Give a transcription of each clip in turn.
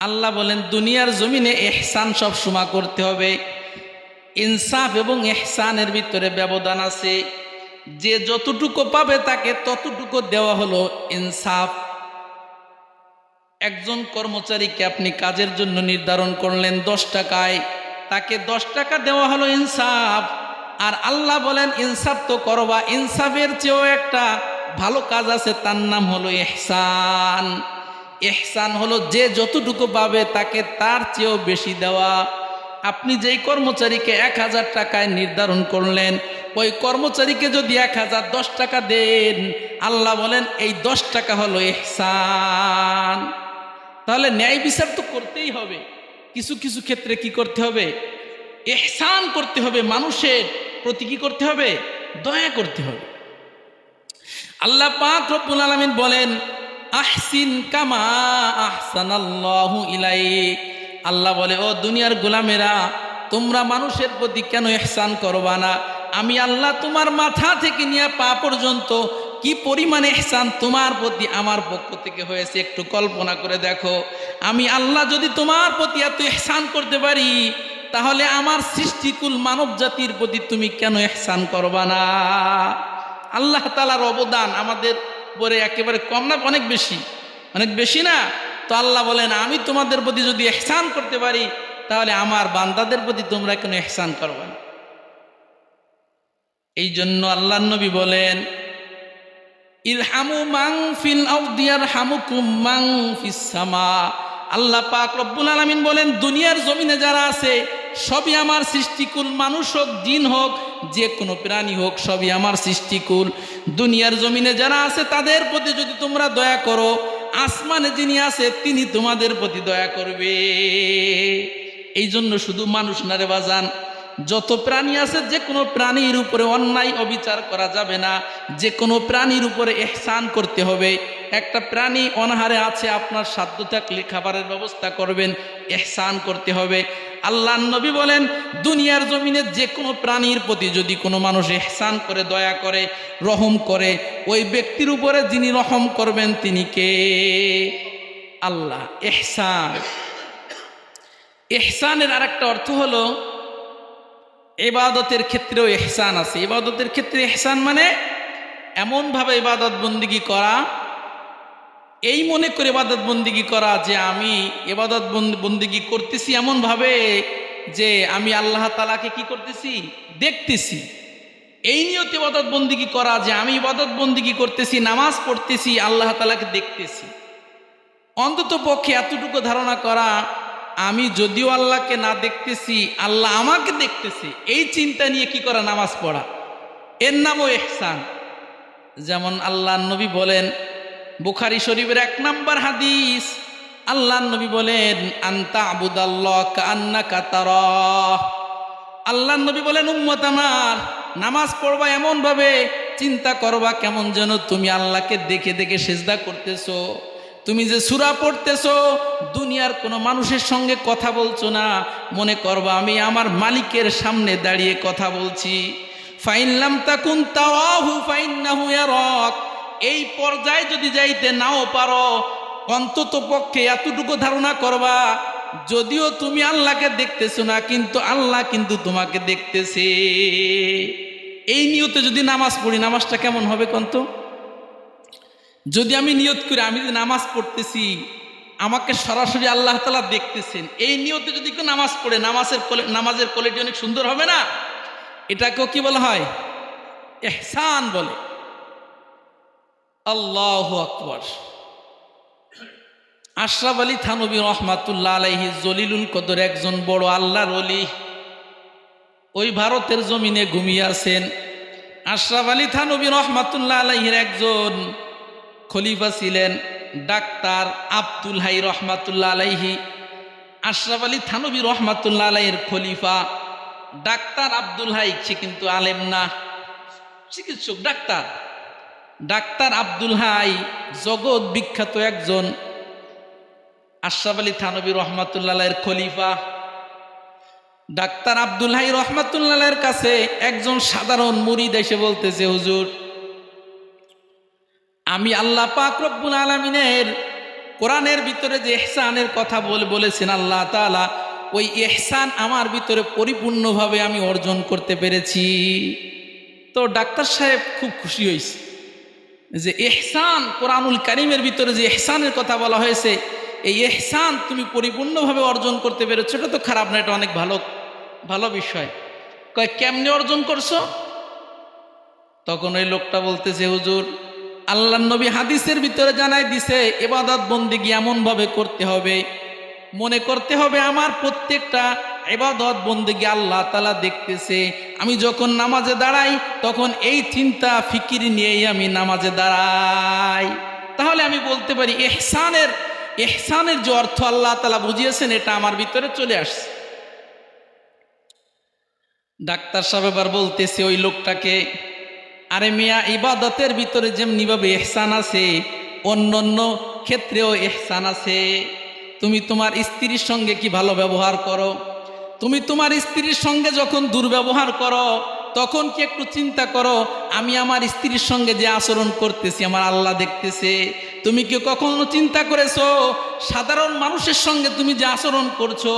আল্লাহ বলেন দুনিয়ার জমিনে ইহসান সব সময় করতে হবে। ইনসাফ এবং ইহসানের ভিতরে ব্যবধান আছে। যে যতটুকু পাবে তাকে ততটুকু দেওয়া হলো ইনসাফ। একজন কর্মচারীকে আপনি কাজের জন্য নির্ধারণ করলেন 10 টাকায়, তাকে 10 টাকা দেওয়া হলো ইনসাফ। আর আল্লাহ বলেন ইনসাফ তো করবা, ইনসাফের চেয়েও একটা ভালো কাজ আছে, তার নাম হলো ইহসান। ইহসান হলো যে যতটুকু পাবে তাকে তার চেয়েও বেশি দেওয়া। আপনি যেই কর্মচারীকে 1000 টাকায় নির্ধারণ করলেন, ওই কর্মচারীকে যদি 1010 টাকা দেন, আল্লাহ বলেন এই 10 টাকা হলো ইহসান। তাহলে ন্যায় বিচার তো করতেই হবে। কিছু কিছু ক্ষেত্রে কি করতে হবে? ইহসান করতে হবে, মানুষের প্রতি কি করতে হবে? দয়া করতে হবে। আল্লাহ পাক রব্বুল আলামিন বলেন আহসিন কামা আহসানাল্লাহু ইলাইক। আল্লাহ বলে ও দুনিয়ার গোলামেরা, তোমরা মানুষের প্রতি কেন ইহসান করবা না? আমি আল্লাহ তোমার মাথা থেকে নিয়ে পা পর্যন্ত কি পরিমাণে ইহসান তোমার প্রতি আমার পক্ষ থেকে হয়েছে একটু কল্পনা করে দেখো। আমি আল্লাহ যদি তোমার প্রতি এত ইহসান করতে পারি, তাহলে আমার সৃষ্টিকুল মানব জাতির প্রতি তুমি কেন ইহসান করবা না? আল্লাহ তাআলার অবদান আমাদের পরে একেবারে কম না, অনেক বেশি, অনেক বেশি না? তো আল্লাহ বলেন আমি তোমাদের প্রতি যদি ইহসান করতে পারি, তাহলে আমার বান্দাদের প্রতি তোমরা কেন ইহসান করবে না? এই জন্য আল্লাহর নবী বলেন ইরহামু মান ফিল আরদি ইয়ারহামুকুম মান ফিস সামা। আল্লাহ পাক রব্বুল আলামিন বলেন দুনিয়ার জমিনে যারা আছে সবই আমার সৃষ্টিকুল, মানুষ হোক জিন হোক যে কোনো প্রাণী হোক সবই আমার সৃষ্টিকুল। দুনিয়ার জমিনে যারা আছে তাদের প্রতি যদি তোমরা দয়া করো, আসমানে যিনি আছে তিনি তোমাদের প্রতি দয়া করবে। এই জন্য শুধু মানুষ না রে বাজান, যত প্রাণী আছে যে কোনো প্রাণীর উপরে অন্যায় অবিচার করা যাবে না, যে কোনো প্রাণীর উপরে ইহসান করতে হবে। একটা প্রাণী অনাহারে আছে, আপনার সাধ্য থাকলে খাবারের ব্যবস্থা করবেন, ইহসান করতে হবে। আল্লাহর নবী বলেন দুনিয়ার জমিনে যে কোনো প্রাণীর প্রতি যদি কোনো মানুষ ইহসান করে, দয়া করে, রহম করে, ওই ব্যক্তির উপরে যিনি রহম করবেন তিনি কে? আল্লাহ। ইহসান, ইহসানের আরেকটা অর্থ হলো ইবাদতের ক্ষেত্রেও ইহসান আছে। ইবাদতের ক্ষেত্রে ইহসান মানে এমনভাবে ইবাদত বন্দিগি করা, এই মনে করে ইবাদত বন্দিগি করা যে আমি ইবাদত বন্দিগি করতেছি এমনভাবে যে আমি আল্লাহ তাআলাকে কি করতেছি? দেখতেছি। এই নিয়তে ইবাদত বন্দিগি করা যে আমি ইবাদত বন্দিগি করতেছি, নামাজ পড়তেছি, আল্লাহ তাআলাকে দেখতেছি। অন্তত পক্ষে এতটুকু ধারণা করা আমি যদিও আল্লাহকে না দেখতেছি, আল্লাহ আমাকে দেখতেছে, এই চিন্তা নিয়ে কি করা? নামাজ পড়া। এর নামও ইহসান। যেমন আল্লাহর নবী বলেন, বুখারী শরীফের 1 নম্বর হাদিস, আল্লাহর নবী বলেন আনতা আবুদাল্লাহ কান্নাকা তারাহ। আল্লাহর নবী বলেন উম্মত আমার, নামাজ পড়বা এমনভাবে চিন্তা করবা কেমন যেন তুমি আল্লাহকে দেখে দেখে সিজদা করতেছো। তুমি যে সূরা পড়তেছো দুনিয়ার কোনো মানুষের সঙ্গে কথা বলছো না, মনে করবা আমি আমার মালিকের সামনে দাঁড়িয়ে কথা বলছি। ফাইন লাম তাকুন তাওয়াহু ফাইন্নাহু ইয়ারাক। এই পর্যায়ে যদি যাইতে নাও পারো, অন্তত পক্ষে এতটুকু ধারণা করবা যদিও তুমি আল্লাহকে দেখতেছো না, কিন্তু আল্লাহ কিন্তু তোমাকে দেখতেছে। এই নিয়তে যদি নামাজ পড়ি, নামাজটা কেমন হবে কন্ত? যদি আমি নিয়ত করি আমি যদি নামাজ পড়তেছি, আমাকে সরাসরি আল্লাহ তাআলা দেখতেছেন, এই নিয়তে যদি কেউ নামাজ পড়ে, নামাজের কোয়ালিটি অনেক সুন্দর হবে না? এটাকেও কি বলা হয়? ইহসান বলে। আল্লাহু আকবার। আশরাফ আলী থানভী রহমাতুল্লাহ আলাইহি জলিলুল কদর একজন বড় আল্লাহর ওলি, ওই ভারতের জমিনে ঘুমিয়ে আছেন। আশরাফ আলী থানভী রহমাতুল্লাহ আলাইহির একজন খলিফা ছিলেন ডাক্তার আব্দুল হাই রহমাতুল্লাহ আলাইহি। আশরাফ আলী থানভী রহমাতুল্লাহ আলাইহির খলিফা ডাক্তার আব্দুল হাই, সে কিন্তু আলেম না, চিকিৎসক, ডাক্তার। ডাক্তার আব্দুল হাই জগৎ বিখ্যাত একজন। আশরাফ আলী থানভী রহমাতুল্লাহ আলাইহির খলিফা ডাক্তার আব্দুল হাই রহমাতুল্লাহ আলাইহির কাছে একজন সাধারণ মুরিদ এসে বলতেছে, হুজুর আমি আল্লাহ পাক রব্বুল আলামিনের কোরআনের ভিতরে যে ইহসানের কথা বলেছেন আল্লাহ তাআলা, ওই ইহসান আমার ভিতরে পরিপূর্ণভাবে আমি অর্জন করতে পেরেছি। তো ডাক্তার সাহেব খুব খুশি হয়েছে যে ইহসান, কোরআনুল কারীমের ভিতরে যে ইহসানের কথা বলা হয়েছে, এই ইহসান তুমি পরিপূর্ণভাবে অর্জন করতে পেরেছো, এটা তো খারাপ না, এটা অনেক ভালো ভালো বিষয়। কয় কেমনে অর্জন করছো? তখন ওই লোকটা বলতেছে, হুজুর আল্লাহর নবী হাদিসের ভিতরে জানাই দিছে ইবাদত বন্দেগী এমনভাবে করতে হবে, মনে করতে হবে আমার প্রত্যেকটা ইবাদত বন্দেগী আল্লাহ তাআলা দেখতেছে। আমি যখন নামাজে দাঁড়াই তখন এই চিন্তা ফিকির নিয়েই আমি নামাজে দাঁড়াই। তাহলে আমি বলতে পারি ইহসানের যে অর্থ আল্লাহ তাআলা বুঝিয়েছেন এটা আমার ভিতরে চলে আসছে। ডাক্তার সাহেব এবার বলতেছে ওই লোকটাকে, আরে মিয়া, ইবাদতের ভিতরে যেমনিভাবে ইহসান আছে, অন্য ক্ষেত্রেও ইহসান আছে। তুমি তোমার স্ত্রীর সঙ্গে কি ভালো ব্যবহার করো? তুমি তোমার স্ত্রীর সঙ্গে যখন দুর্ব্যবহার করো তখন কি একটু চিন্তা করো, আমি আমার স্ত্রীর সঙ্গে যে আচরণ করতেছি আমার আল্লাহ দেখতেছে? তুমি কি কখনো চিন্তা করেছো সাধারণ মানুষের সঙ্গে তুমি যে আচরণ করছো,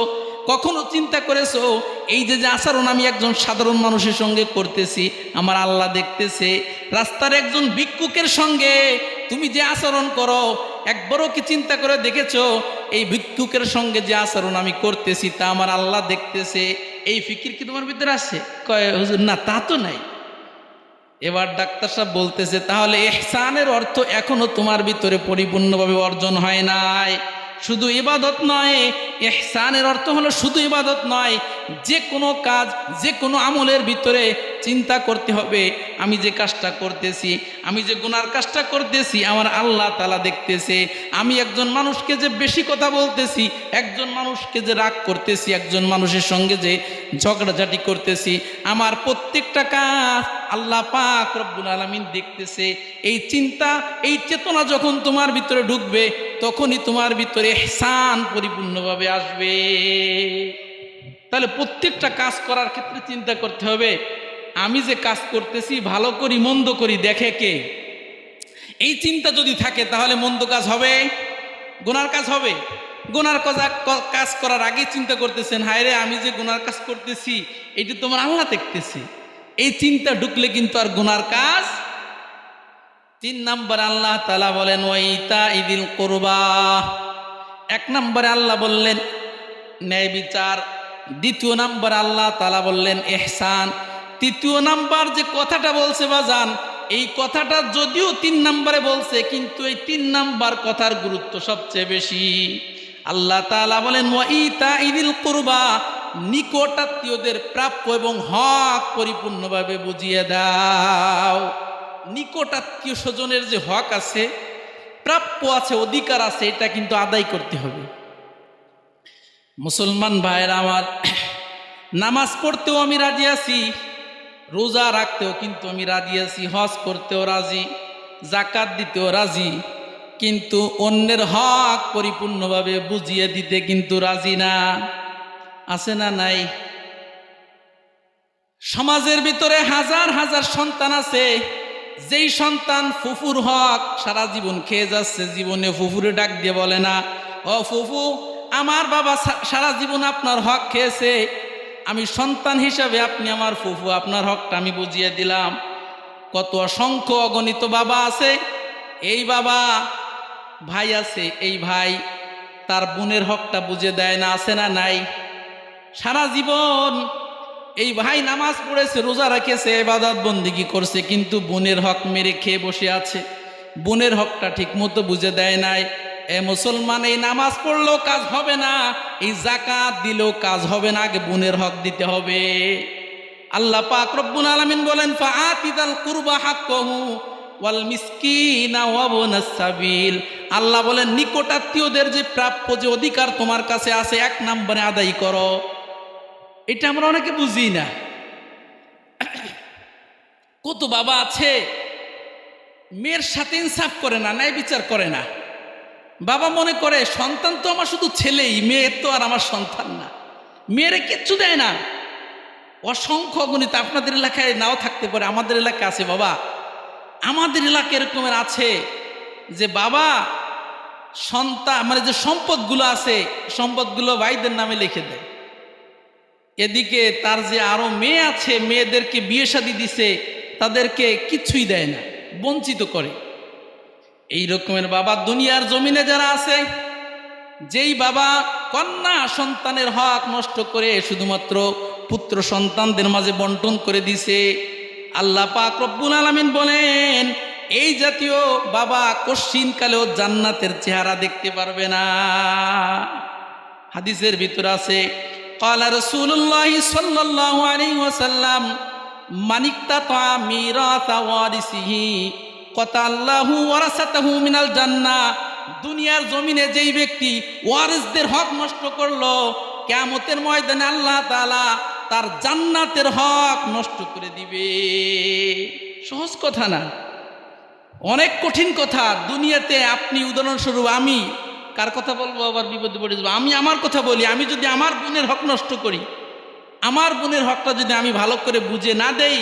কখনো চিন্তা করেছো এই যে আচরণ আমি একজন সাধারণ মানুষের সঙ্গে করতেছি আমার আল্লাহ দেখতেছে? রাস্তার একজন ভিক্ষুকের সঙ্গে তুমি যে আচরণ করো, একবারও কি চিন্তা করে দেখেছো এই ভিক্ষুকের সঙ্গে যে আচরণ আমি করতেছি তা আমার আল্লাহ দেখতেছে? এই ফিকির কি তোমার ভিতরে আছে? কয় হুজুর না, তা তো নাই। এবার ডাক্তার সাহেব বলতেছে, তাহলে ইহসানের অর্থ এখনো তোমার ভিতরে পরিপূর্ণভাবে অর্জন হয় নাই। শুধু ইবাদত নয়, ইহসানের অর্থ হলো শুধু ইবাদত নয়, যে কোনো কাজ, যে কোনো আমলের ভিতরে চিন্তা করতে হবে আমি যে কাজটা করতেছি, আমি যে গুনার কাজটা করতেছি আমার আল্লাহ তাআলা দেখতেছে। আমি একজন মানুষকে যে বেশি কথা বলতেছি, একজন মানুষকে যে রাগ করতেছি, একজন মানুষের সঙ্গে যে ঝগড়াঝাটি করতেছি, আমার প্রত্যেকটা কাজ আল্লাহ পাক রব্বুল আলামিন দেখতেছে। এই চিন্তা, এই চেতনা যখন তোমার ভিতরে ঢুকবে তখনই তোমার ভিতরে ইহসান পরিপূর্ণভাবে আসবে। তাহলে প্রত্যেকটা কাজ করার ক্ষেত্রে চিন্তা করতে হবে আমি যে কাজ করতেছি ভালো করি মন্দ করি দেখে কে? এই চিন্তা যদি থাকে তাহলে মন্দ কাজ হবে, গুনার কাজ হবে। গুনার কাজ করার আগে চিন্তা করতেছেন, হায় রে আমি যে গুনার কাজ করতেছি এটি তোমার আল্লাহ দেখতেছে। এই চিন্তা ঢুকলে কিন্তু আর গুনার কাজ। 3 নম্বর আল্লাহ তাআলা বলেন ওয়াইতা ইদিল কুরবা। 1 নম্বরে আল্লাহ বললেন ন্যায় বিচার, 2 নম্বর আল্লাহ তাআলা বললেন ইহসান, 3 নম্বর যে কথাটা বলছে বাজান, এই কথাটা যদিও 3 নম্বরে বলছে কিন্তু এই 3 নম্বর কথার গুরুত্ব সবচেয়ে বেশি। আল্লাহ তাআলা বলেন ওয়াইতা ইদিল কুরবা, নিকটাত্মীয়দের প্রাপ্য এবং হক পরিপূর্ণভাবে বুঝিয়ে দাও। নিকটাত্মীয় স্বজনের যে হক আছে, প্রাপ্য আছে, অধিকার আছে, এটা কিন্তু আদায় করতে হবে। মুসলমান ভাইয়েরা আমার, নামাজ পড়তেও আমি রাজি আছি, রোজা রাখতেও কিন্তু আমি রাজি আছি, হজ করতেও রাজি, যাকাত দিতেও রাজি, কিন্তু অন্যের হক পরিপূর্ণভাবে বুঝিয়ে দিতে কিন্তু রাজি না। আছে না নাই? সমাজের ভিতরে হাজার হাজার সন্তান আছে, যেই সন্তান ফুফুর হক সারা জীবন খেয়ে যাচ্ছে, জীবনে ফুফুরে ডাক দিয়ে বলে না, ও ফুফু আমার বাবা সারা জীবন আপনার হক খেয়েছে, আমি সন্তান হিসাবে আপনি আমার ফুফু, আপনার হকটা আমি বুঝিয়ে দিলাম। কত অসংখ্য অগণিত বাবা আছে, এই বাবা ভাই আছে, এই ভাই তার বোনের হকটা বুঝে দেয় না। আছে না নাই? সারা জীবন এই ভাই নামাজ পড়েছে, রোজা রেখেছে, ইবাদত বন্দেগী করছে, কিন্তু বোনের হক মেরে খেয়ে বসে আছে, বোনের হকটা ঠিক মতো বুঝে দেয় নাই। এ মুসলমান, এই নামাজ পড়লেও কাজ হবে না, এই যাকাত দিলেও কাজ হবে না, আগে বোনের হক দিতে হবে। আল্লাহ পাক রব্বুল আলামিন বলেন ফাআতিদাল কুরবা হাক্কাহু ওয়াল মিসকিনা ওয়া ইবনাস সাবিল। আল্লাহ বলেন নিকটাত্মীয়দের যে প্রাপ্য যে অধিকার তোমার কাছে আছে 1 নম্বরে আদায় করো। এটা আমরা অনেকে বুঝি না। কত বাবা আছে মেয়ের সাথে ইনসাফ করে না, ন্যায় বিচার করে না। বাবা মনে করে সন্তান তো আমার শুধু ছেলেই, মেয়ে তো আর আমার সন্তান না, মেয়েরে কিচ্ছু দেয় না। অসংখ্য অগণিত, আপনাদের এলাকায় নাও থাকতে পারে, আমাদের এলাকায় আছে বাবা, আমাদের এলাকা এরকমের আছে যে বাবা সন্তান মানে যে সম্পদগুলো আছে সম্পদগুলো ভাইদের নামে লিখে দেয়। এদিকে তার যে আরো মেয়ে আছে মেয়েদেরকে বিয়ে শাদী দিছে তাদেরকে কিছুই দেয় না, বঞ্চিত করে। এই রকমের বাবা দুনিয়ার জমিনে যারা আছে, যেই বাবা কন্যা সন্তানের হক নষ্ট করে শুধুমাত্র পুত্র সন্তানদের মাঝে বন্টন করে দিছে, আল্লাহ পাক রব্বুল আলামিন বলেন এই জাতীয় বাবা কশিনকালেও জান্নাতের চেহারা দেখতে পারবে না। হাদিসের ভিতর আছে ক্বালা রাসূলুল্লাহ সাল্লাল্লাহু আলাইহি ওয়াসাল্লাম মানিকতাতা মিরাতা ওয়ারিসিহি ক্বাতাল্লাহু ওয়ারাসাতাহু মিনাল জান্নাহ। দুনিয়ার জমিনে যেই ব্যক্তি ওয়ারিসদের হক নষ্ট করলো, কিয়ামতের ময়দানে আল্লাহ তাআলা তার জান্নাতের হক নষ্ট করে দিবে। সহজ কথা না, অনেক কঠিন কথা। দুনিয়াতে আপনি উদাহরণস্বরূপ, আমি কার কথা বলবো আবার বিপদে পড়ে যাবো, আমি আমার কথা বলি, আমি যদি আমার বোনের হক নষ্ট করি, আমার বোনের হকটা যদি আমি ভালো করে বুঝে না দেই,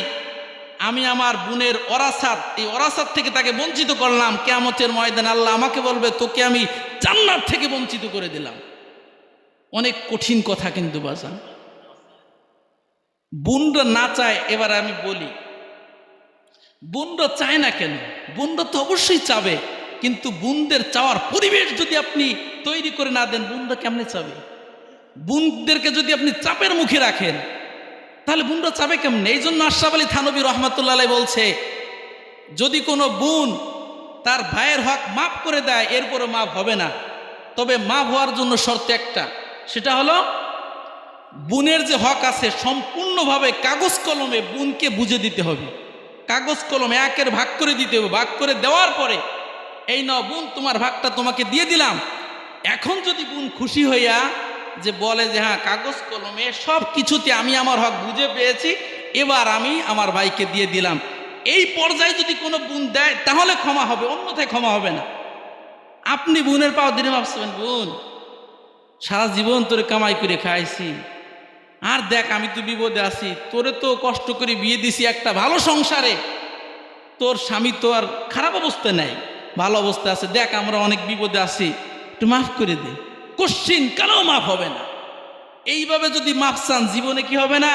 আমি আমার বোনের ওরাসাত, এই ওরাসাত থেকে তাকে বঞ্চিত করলাম। কিয়ামতের ময়দানে আল্লাহ আমাকে বলবে তোকে আমি জান্নাত থেকে বঞ্চিত করে দিলাম। অনেক কঠিন কথা কিন্তু বাজান। বোনরা না চায়, এবার আমি বলি বোনরা চায় না কেন? বোনরা তো অবশ্যই চাবে, কিন্তু বোনদের চাওয়ার পরিবেশ যদি আপনি তৈরি করে না দেন, বোনরা কেমনে চাবে? বোনদেরকে যদি আপনি চাপের মুখে রাখেন, তাহলে বোনরা চাবে কেমনে? এই জন্য আশরাফ আলী থানভী রহমাতুল্লাহ আলাইহি বলছে, যদি কোনো বোন তার ভাইয়ের হক মাফ করে দেয় এরপরও মাফ হবে না, তবে মাফ হওয়ার জন্য শর্ত একটা, সেটা হলো বোনের যে হক আছে সম্পূর্ণভাবে কাগজ কলমে বোনকে বুঝে দিতে হবে। কাগজ কলমে একের ভাগ করে দিতে হবে। ভাগ করে দেওয়ার পরে এই নাও বোন তোমার ভাগটা তোমাকে দিয়ে দিলাম। এখন যদি বোন খুশি হইয়া যে বলে যে হ্যাঁ কাগজ কলমে সব কিছুতে আমি আমার হক বুঝে পেয়েছি, এবার আমি আমার ভাইকে দিয়ে দিলাম, এই পর্যায়ে যদি কোনো বোন দেয় তাহলে ক্ষমা হবে, অন্যথায় ক্ষমা হবে না। আপনি বোনের পাও দিনে ভাবছেন বোন সারা জীবন তোরে কামাই করে খাইছি, আর দেখ আমি তো বিপদে আছি, তোরে তো কষ্ট করে বিয়ে দিছি একটা ভালো সংসারে, তোর স্বামী তো আর খারাপ অবস্থায় নাই, ভালো অবস্থায় আছে, দেখ আমরা অনেক বিপদে আছি, একটু মাফ করে দে। কোশ্চিন কালেও মাফ হবে না। এইভাবে যদি মাফ চান জীবনে কি হবে না?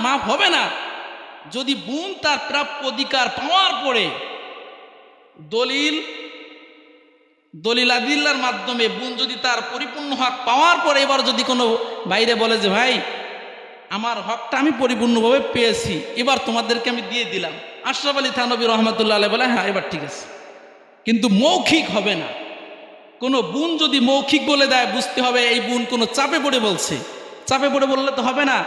মাফ হবে না। যদি বোন তার প্রাপ্য অধিকার পাওয়ার পরে দলিল আদিল্লার মাধ্যমে বোন যদি তার পরিপূর্ণ হক পাওয়ার পরে এবার যদি কোনো বাইরে বলে যে ভাই আমার হকটা আমি পরিপূর্ণভাবে পেয়েছি, এবার তোমাদেরকে আমি দিয়ে দিলাম, আশরাফ আলী থানভী রহমাতুল্লাহ আলাইহি বলে হ্যাঁ এবার ঠিক আছে, কিন্তু মৌখিক হবে না। কোনো বোন যদি মৌখিক বলে দেয় বুঝতে হবে এই বোন কোনো চাপে পড়ে বলছে। চাপে পড়ে বললে তো হবে না।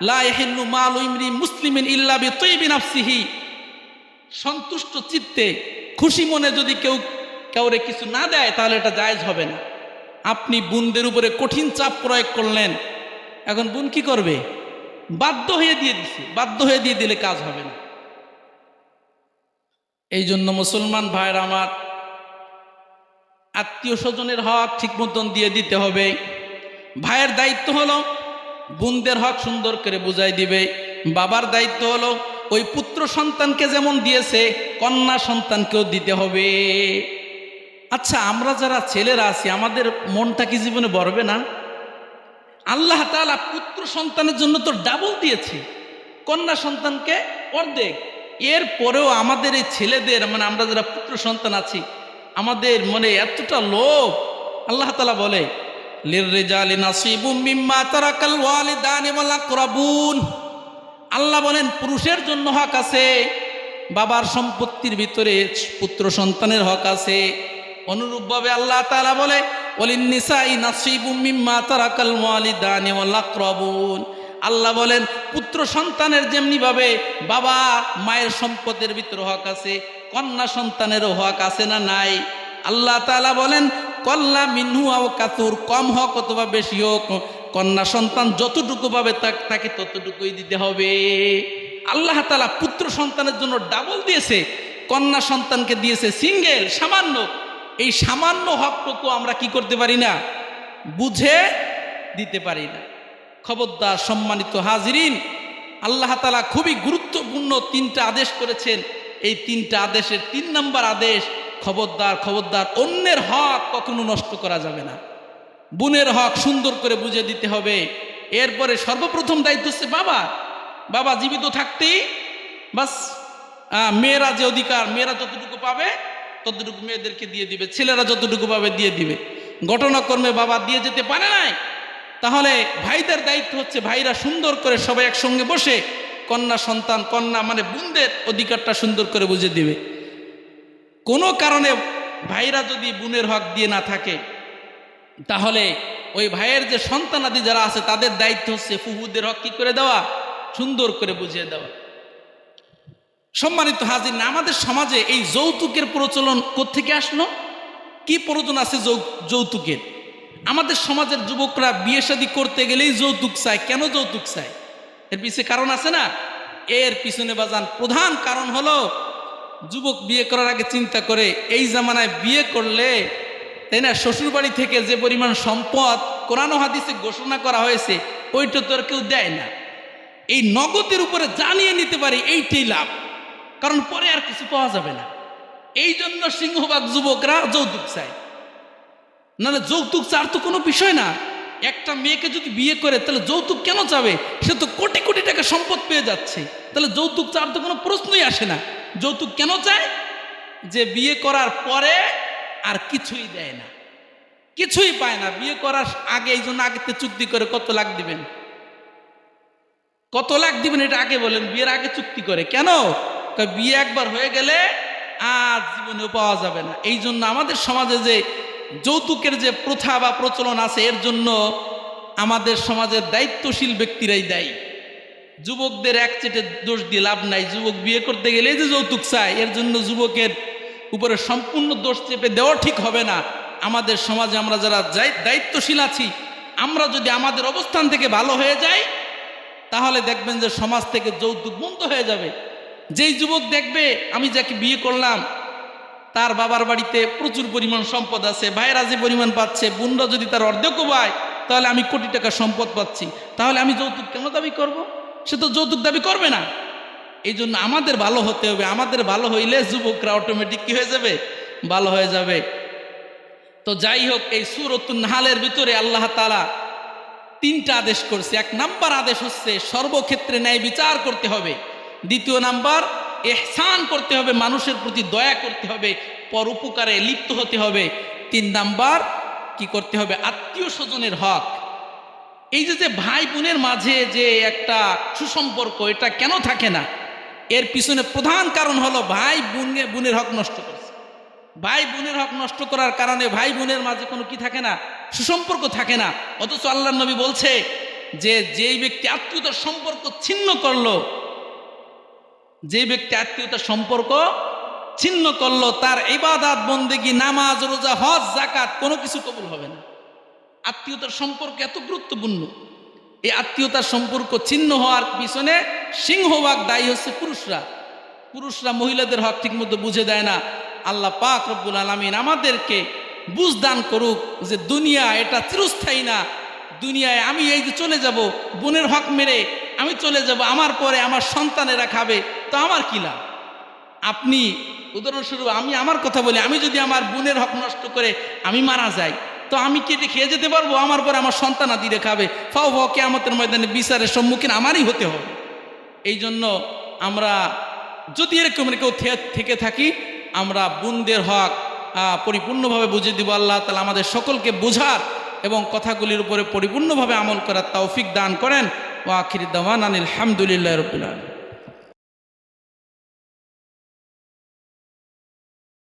লা ইয়াহিল্লু মালু ইমরিন মুসলিমিন ইল্লা বিতাইবি নাফসিহি, সন্তুষ্ট চিত্তে খুশি মনে যদি কাউরে কিছু না দেয় তাহলে এটা জায়েজ হবে না। আপনি বোনদের উপরে কঠিন চাপ প্রয়োগ করলেন, এখন বোন কি করবে? বাধ্য হয়ে দিয়ে দিছে, বাধ্য হয়ে দিয়ে দিলে কাজ হবে না। এই জন্য মুসলমান ভাইরা আমার, আত্মীয় স্বজনের হক ঠিক মতন দিয়ে দিতে হবে। ভাইয়ের দায়িত্ব হলো বোনদের হক সুন্দর করে বুঝাই দিবে। বাবার দায়িত্ব হলো ওই পুত্র সন্তানকে যেমন দিয়েছে কন্যা সন্তানকেও দিতে হবে। আচ্ছা, আমরা যারা ছেলেরা আছি আমাদের মনটা কি জীবনে ভরবে না? আল্লাহ তাআলা পুত্র সন্তানের জন্য তো ডাবল দিয়েছে, কন্যা সন্তানকে অর্ধেক। এর পরেও আমাদের এই ছেলেদের মানে আমরা যারা পুত্র সন্তান আছি আমাদের মনে এতটা লোভ। আল্লাহ তাআলা বলে লিররিজালি নাসিবুম মিম্মা তারাকাল ওয়ালিদানি ওয়াল আকরাবুন, আল্লাহ বলেন পুরুষের জন্য হক আছে, বাবার সম্পত্তির ভিতরে পুত্র সন্তানের হক আছে। অনুরূপভাবে আল্লাহ তাআলা বলে ওয়ালিন নিসাই নাসিবুম মিম্মা তারাকাল ওয়ালিদানি ওয়াল আকরাবুন, আল্লাহ বলেন পুত্র সন্তানের যেমনি ভাবে বাবা মায়ের সম্পদের ভিতরে হক আছে, কন্যা সন্তানেরও হক আছে না নাই? আল্লাহ তাআলা বলেন কল্লা মিনহু আও কাতুর, কম হোক অথবা বেশি হোক কন্যা সন্তান যতটুকু পাবে তাকে ততটুকুই দিতে হবে। আল্লাহ তাআলা পুত্র সন্তানের জন্য ডাবল দিয়েছে, কন্যা সন্তানকে দিয়েছে সিঙ্গেল, সামান্য। এই সামান্য হকটুকু আমরা কি করতে পারি না? বুঝে দিতে পারি না। খবরদার সম্মানিত হাজিরিন, আল্লাহ তাআলা খুবই গুরুত্বপূর্ণ তিনটা আদেশ করেছেন। এই তিনটা আদেশের 3 নম্বর আদেশ খবরদার খবরদার, অন্যের হক কখনো নষ্ট করা যাবে না। বোনের হক সুন্দর করে বুঝে দিতে হবে। এরপরে সর্বপ্রথম দায়িত্ব হচ্ছে বাবা জীবিত থাকতেই বাস মেয়েরা যে অধিকার, মেয়েরা যতটুকু পাবে ততটুকু মেয়েদেরকে দিয়ে দিবে, ছেলেরা যতটুকু পাবে দিয়ে দিবে। ঘটনাক্রমে বাবা দিয়ে যেতে পারে নাই, তাহলে ভাইদের দায়িত্ব হচ্ছে ভাইরা সুন্দর করে সবাই একসঙ্গে বসে কন্যা সন্তান, কন্যা মানে বোনদের অধিকারটা সুন্দর করে বুঝে দিবে। কোনো কারণে ভাইরা যদি বোনের হক দিয়ে না থাকে, তাহলে ওই ভাইয়ের যে সন্তানাদি যারা আছে তাদের দায়িত্ব হচ্ছে ফুফুদের হক কি করে দেওয়া, সুন্দর করে বুঝিয়ে দেওয়া। সম্মানিত হাজির, আমাদের সমাজে এই যৌতুকের প্রচলন কোত্থেকে আসলো? কি প্রয়োজন আছে যৌতুকের? আমাদের সমাজের যুবকরা বিয়ে শাদী করতে গেলেই যৌতুক চায়। কেন যৌতুক চায়? এর পিছনে কারণ আছে না? এর পিছনে বাজান প্রধান কারণ হলো যুবক বিয়ে করার আগে চিন্তা করে এই জামানায় বিয়ে করলে, তাই না, শ্বশুর বাড়ি থেকে যে পরিমাণ সম্পদ কোরআন ও হাদিসে ঘোষণা করা হয়েছে ওইটা তো আর কেউ দেয় না। এই নগদের উপরে জানিয়ে নিতে পারি, এইটাই লাভ, কারণ পরে আর কিছু পাওয়া যাবে না। এই জন্য সিংহভাগ যুবকরা যৌতুক চায়। নাহলে যৌতুক চার তো কোনো বিষয় না। একটা মেয়েকে যদি বিয়ে করে তাহলে যৌতুক কেন চাবে? সে তো কোটি কোটি টাকা সম্পদ পেয়ে যাচ্ছে, তাহলে যৌতুক চার তো কোনো প্রশ্নই আসে না। যৌতুক কেন চায়? যে বিয়ে করার পরে আর কিছুই দেয় না, কিছুই পায় না। বিয়ে করার আগে এই জন্য আগে চুক্তি করে কত লাখ দিবেন, কত লাখ দিবেন এটা আগে বলেন। বিয়ের আগে চুক্তি করে কেন? বিয়ে একবার হয়ে গেলে আর জীবনেও পাওয়া যাবে না। এই জন্য আমাদের সমাজে যে যৌতুকের যে প্রথা বা প্রচলন আছে, এর জন্য আমাদের সমাজের দায়িত্বশীল ব্যক্তিরাই দায়ী। যুবকদের একচেটে দোষ দিয়ে লাভ নাই। যুবক বিয়ে করতে গেলে যে যৌতুক চায়, এর জন্য যুবকের উপরে সম্পূর্ণ দোষ চেপে দেওয়া ঠিক হবে না। আমাদের সমাজে আমরা যারা দায়িত্বশীল আছি, আমরা যদি আমাদের অবস্থান থেকে ভালো হয়ে যাই, তাহলে দেখবেন যে সমাজ থেকে যৌতুক বন্ধ হয়ে যাবে। যেই যুবক দেখবে আমি যাকে বিয়ে করলাম তার বাবার বাড়িতে প্রচুর পরিমাণ সম্পদ আছে, ভাইয়েরা যে পরিমাণ পাচ্ছে, বোনরা যদি তার অর্ধেকও পায়, তাহলে আমি কোটি টাকা সম্পদ পাচ্ছি, তাহলে আমি যৌতুক কেন দাবি করব? সে তো যৌতুক দাবি করবে না। এই জন্য আমাদের ভালো হতে হবে। আমাদের ভালো হইলে যুবকরা অটোমেটিক কি হয়ে যাবে? ভালো হয়ে যাবে। তো যাই হোক, এই সূরাতুন নাহলের ভিতরে আল্লাহ তাআলা 3টা আদেশ করছে। 1 নাম্বার আদেশ হচ্ছে সর্বক্ষেত্রে ন্যায় বিচার করতে হবে। 2 নাম্বার ইহসান করতে হবে, মানুষের প্রতি দয়া করতে হবে, পরোপকারে লিপ্ত হতে হবে। 3 নাম্বার কি করতে হবে? আত্মীয় স্বজনের হক। এই যে ভাই বোনের মাঝে যে একটা সুসম্পর্ক, এটা কেন থাকে না? এর পিছনে প্রধান কারণ হলো ভাই বোনের হক নষ্ট করছে। ভাই বোনের হক নষ্ট করার কারণে ভাই বোনের মাঝে কোনো কি থাকে না? সুসম্পর্ক থাকে না। অথচ আল্লাহর নবী বলছে যে যেই ব্যক্তি আত্মীয়তার সম্পর্ক ছিন্ন করলো, যে ব্যক্তি আত্মীয়তার সম্পর্ক ছিন্ন করলো, তার ইবাদত বন্দেগী, নামাজ, রোজা, হজ, যাকাত কোনো কিছু কবুল হবে না। আত্মীয়তার সম্পর্ক এত গুরুত্বপূর্ণ। এই আত্মীয়তার সম্পর্ক ছিন্ন হওয়ার পিছনে সিংহভাগ দায়ী হচ্ছে পুরুষরা মহিলাদের হক ঠিক মতো বুঝে দেয় না। আল্লাহ পাক রব্বুল আলামিন আমাদেরকে বুঝ দান করুক যে দুনিয়া এটা চিরস্থায়ী না। দুনিয়ায় আমি এই যে চলে যাব, বোনের হক মেরে আমি চলে যাব, আমার পরে আমার সন্তানেরা খাবে, তো আমার কি লাভ? আপনি উদাহরণস্বরূপ আমি আমার কথা বলি, আমি যদি আমার বোনের হক নষ্ট করে আমি মারা যাই, তো আমি কি খেয়ে যেতে পারবো? আমার পরে আমার সন্তান আদিরে খাবে। ফাও কিয়ামতের ময়দানে বিচারের সম্মুখীন আমারই হতে হবে। এই জন্য আমরা যদি এরকম কেউ থেকে থাকি, আমরা বোনদের হক পরিপূর্ণভাবে বুঝিয়ে দিব। আল্লাহ তাআলা আমাদের সকলকে বোঝার এবং কথাগুলির উপরে পরিপূর্ণভাবে আমল করার তৌফিক দান করেন। ওয়া আখিরু দাওয়ানা আলহামদুলিল্লাহি রাব্বিল আলামিন।